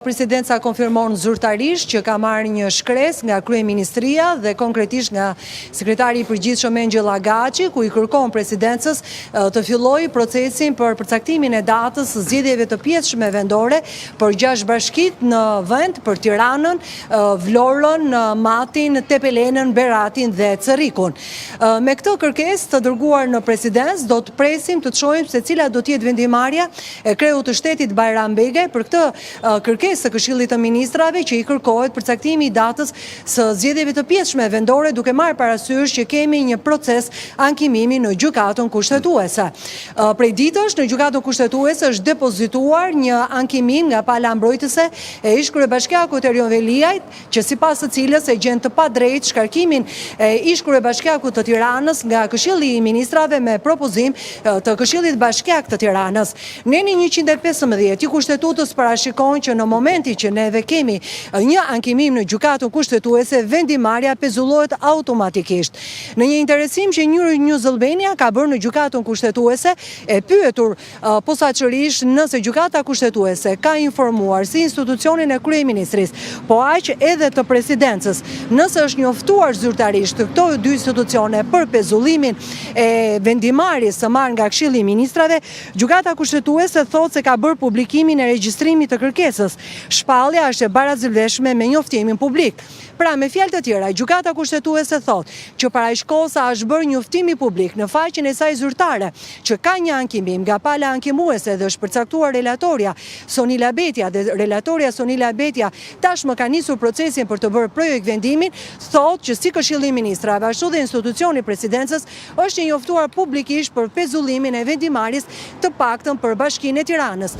Presidenca konfirmon zyrtarisht që ka marrë një shkres nga Kryeministria dhe konkretisht nga sekretari i përgjithshëm Engjëll Agaçi, ku i kërkon presidencës të fillojë procesin për përcaktimin e datës së zgjedhjeve të pjesshme vendore për 6 bashkitë në vend, për Tiranën, Vlorën, Matin, Tepelenën, Beratin dhe Cerrikun. Me këtë kërkesë të dërguar në presidencë do të presim të shohim se cila do të jetë vendimarrja e kreut të shtetit Bajram Begaj për këtë kërkesë së Këshillit të Ministrave që i kërkohet përcaktimi i datës së zgjedhjeve të pjesshme vendore, duke marrë parasysh që kemi një proces ankimimi në gjykatën kushtetuese. Prej ditësh në gjykatën kushtetuese është depozituar një ankimim nga pala mbrojtëse e ish kryebashkiakut Erion Veliajt, që sipas të cilës e gjen të padrejtë shkarkimin e ish kryebashkiakut të Tiranës nga Këshilli i Ministrave me propozim të Këshillit Bashkiak të Tiranës. Neni 115 i Kushtetutës parashikon që në momenti që neve kemi një ankimim në gjykatën kushtetuese, vendimarrja pezullohet automatikisht. Në një interesim që News Albania ka bërë në gjykatën kushtetuese, e pyetur posaçërisht nëse gjykata kushtetuese ka informuar si institucionin e kryeministrisë, po aq edhe të presidencës, nëse është njoftuar zyrtarisht këto dy institucione për pezullimin e vendimarrjes së marrë nga Këshilli i Ministrave, gjykata kushtetuese thotë se ka bërë publikimin e regjistrimit të kërkesës. Shpallja është e barazëveshme me njoftimin publik. Pra, me fjalë të tjera, gjykata kushtetuese thotë që parashkosa është bërë njoftimi publik në faqen e saj zyrtare, që ka një ankimim nga pala ankimuese dhe është përcaktuar relatoria Sonila Betja dhe relatoria Sonila Betja tashmë ka nisur procesin për të bërë projekt vendimin, thotë që si Këshilli i Ministrave ashtu dhe institucioni presidencës është njoftuar publikisht për pezullimin e vendimarrjes të paktën për Bashkinë e Tiranës.